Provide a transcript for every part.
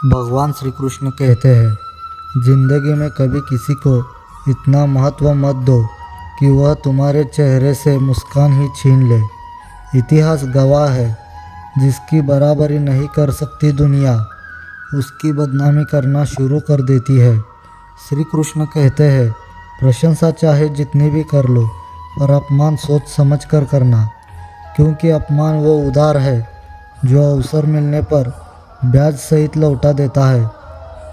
भगवान श्री कृष्ण कहते हैं, जिंदगी में कभी किसी को इतना महत्व मत दो कि वह तुम्हारे चेहरे से मुस्कान ही छीन ले। इतिहास गवाह है, जिसकी बराबरी नहीं कर सकती दुनिया, उसकी बदनामी करना शुरू कर देती है। श्री कृष्ण कहते हैं, प्रशंसा चाहे जितनी भी कर लो, पर अपमान सोच समझ कर करना, क्योंकि अपमान वो उधार है जो अवसर मिलने पर ब्याज सहित लौटा देता है।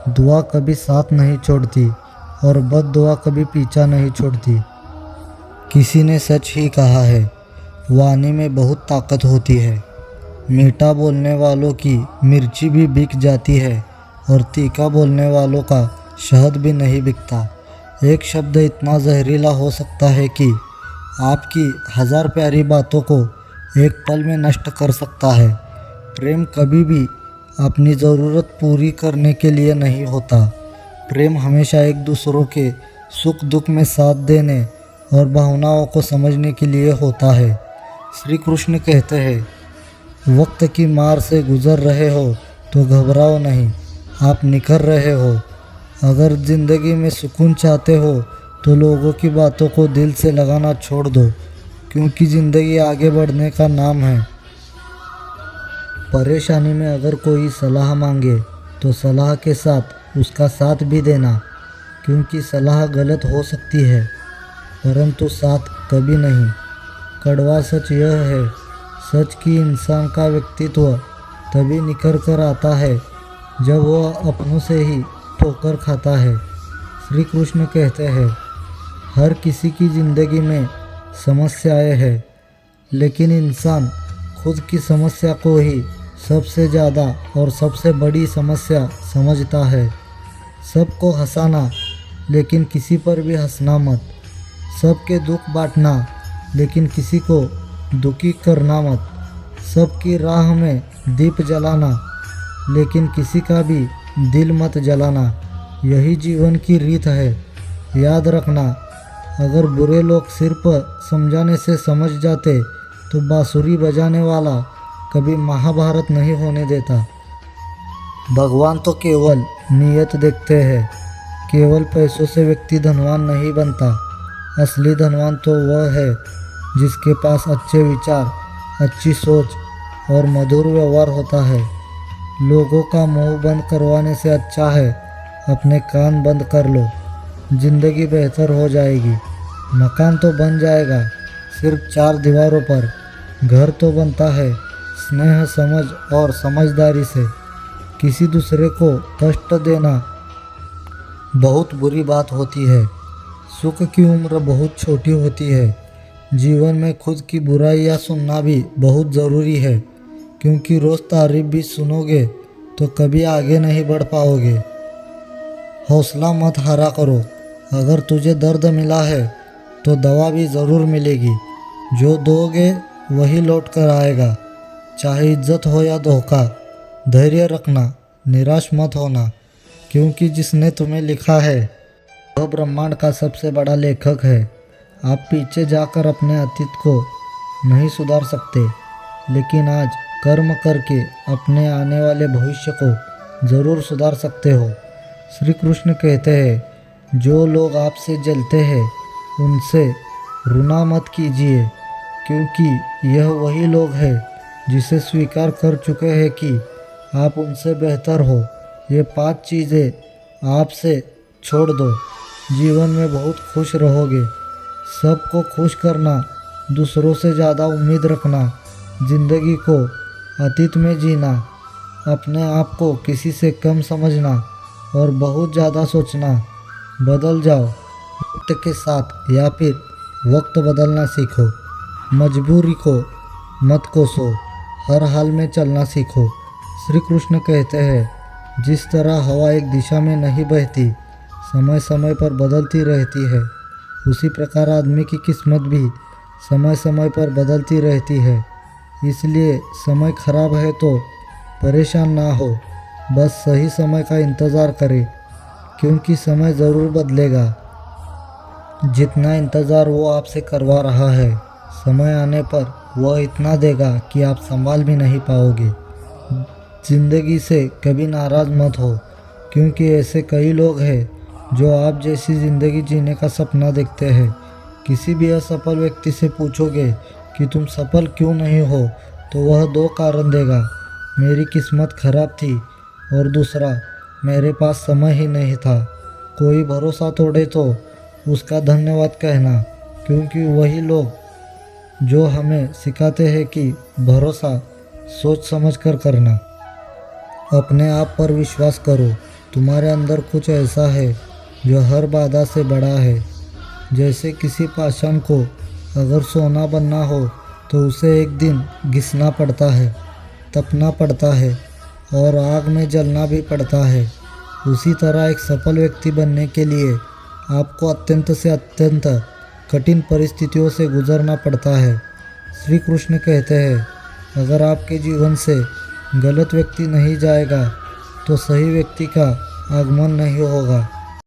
दुआ कभी साथ नहीं छोड़ती और बद दुआ कभी पीछा नहीं छोड़ती। किसी ने सच ही कहा है, वाणी में बहुत ताकत होती है। मीठा बोलने वालों की मिर्ची भी बिक जाती है और तीखा बोलने वालों का शहद भी नहीं बिकता। एक शब्द इतना जहरीला हो सकता है कि आपकी 1000 प्यारी बातों को एक पल में नष्ट कर सकता है। प्रेम कभी भी अपनी ज़रूरत पूरी करने के लिए नहीं होता। प्रेम हमेशा एक दूसरों के सुख दुख में साथ देने और भावनाओं को समझने के लिए होता है। श्री कृष्ण कहते हैं, वक्त की मार से गुजर रहे हो तो घबराओ नहीं, आप निखर रहे हो। अगर ज़िंदगी में सुकून चाहते हो तो लोगों की बातों को दिल से लगाना छोड़ दो, क्योंकि ज़िंदगी आगे बढ़ने का नाम है। परेशानी में अगर कोई सलाह मांगे तो सलाह के साथ उसका साथ भी देना, क्योंकि सलाह गलत हो सकती है परंतु साथ कभी नहीं। कड़वा सच यह है, सच की इंसान का व्यक्तित्व तभी निखर कर आता है जब वह अपनों से ही ठोकर खाता है। श्री कृष्ण कहते हैं, हर किसी की ज़िंदगी में समस्याएं हैं, लेकिन इंसान खुद की समस्या को ही सबसे ज़्यादा और सबसे बड़ी समस्या समझता है। सबको हंसाना, लेकिन किसी पर भी हंसना मत। सबके दुख बांटना, लेकिन किसी को दुखी करना मत। सबकी राह में दीप जलाना, लेकिन किसी का भी दिल मत जलाना। यही जीवन की रीत है। याद रखना, अगर बुरे लोग सिर्फ समझाने से समझ जाते तो बांसुरी बजाने वाला कभी महाभारत नहीं होने देता। भगवान तो केवल नीयत देखते हैं। केवल पैसों से व्यक्ति धनवान नहीं बनता। असली धनवान तो वह है जिसके पास अच्छे विचार, अच्छी सोच और मधुर व्यवहार होता है। लोगों का मुंह बंद करवाने से अच्छा है अपने कान बंद कर लो। जिंदगी बेहतर हो जाएगी। मकान तो बन जाएगा सिर्फ 4 दीवारों पर। घर तो बनता है स्नेह, समझ और समझदारी से। किसी दूसरे को कष्ट देना बहुत बुरी बात होती है। सुख की उम्र बहुत छोटी होती है। जीवन में खुद की बुराइयां सुनना भी बहुत ज़रूरी है, क्योंकि रोज़ तारीफ भी सुनोगे तो कभी आगे नहीं बढ़ पाओगे। हौसला मत हारा करो। अगर तुझे दर्द मिला है तो दवा भी ज़रूर मिलेगी। जो दोगे वही लौट कर आएगा, चाहे इज्जत हो या धोखा। धैर्य रखना, निराश मत होना, क्योंकि जिसने तुम्हें लिखा है वह ब्रह्मांड का सबसे बड़ा लेखक है। आप पीछे जाकर अपने अतीत को नहीं सुधार सकते, लेकिन आज कर्म करके अपने आने वाले भविष्य को ज़रूर सुधार सकते हो। श्री कृष्ण कहते हैं, जो लोग आपसे जलते हैं उनसे रुना मत कीजिए, क्योंकि यह वही लोग हैं जिसे स्वीकार कर चुके हैं कि आप उनसे बेहतर हो। ये 5 चीज़ें आपसे छोड़ दो, जीवन में बहुत खुश रहोगे। सबको खुश करना, दूसरों से ज़्यादा उम्मीद रखना, ज़िंदगी को अतीत में जीना, अपने आप को किसी से कम समझना और बहुत ज़्यादा सोचना। बदल जाओ वक्त के साथ, या फिर वक्त बदलना सीखो। मजबूरी को मत कोसो, हर हाल में चलना सीखो। श्री कृष्ण कहते हैं, जिस तरह हवा एक दिशा में नहीं बहती, समय समय पर बदलती रहती है, उसी प्रकार आदमी की किस्मत भी समय समय पर बदलती रहती है। इसलिए समय खराब है तो परेशान ना हो, बस सही समय का इंतज़ार करें, क्योंकि समय ज़रूर बदलेगा। जितना इंतज़ार वो आपसे करवा रहा है, समय आने पर वह इतना देगा कि आप संभाल भी नहीं पाओगे। ज़िंदगी से कभी नाराज़ मत हो, क्योंकि ऐसे कई लोग हैं जो आप जैसी ज़िंदगी जीने का सपना देखते हैं। किसी भी असफल व्यक्ति से पूछोगे कि तुम सफल क्यों नहीं हो, तो वह दो कारण देगा, मेरी किस्मत खराब थी और दूसरा, मेरे पास समय ही नहीं था। कोई भरोसा तोड़े तो उसका धन्यवाद कहना, क्योंकि वही लोग जो हमें सिखाते हैं कि भरोसा सोच समझ कर करना। अपने आप पर विश्वास करो, तुम्हारे अंदर कुछ ऐसा है जो हर बाधा से बड़ा है। जैसे किसी पाषाण को अगर सोना बनना हो तो उसे एक दिन घिसना पड़ता है, तपना पड़ता है और आग में जलना भी पड़ता है। उसी तरह एक सफल व्यक्ति बनने के लिए आपको अत्यंत से अत्यंत कठिन परिस्थितियों से गुजरना पड़ता है। श्री कृष्ण कहते हैं, अगर आपके जीवन से गलत व्यक्ति नहीं जाएगा तो सही व्यक्ति का आगमन नहीं होगा।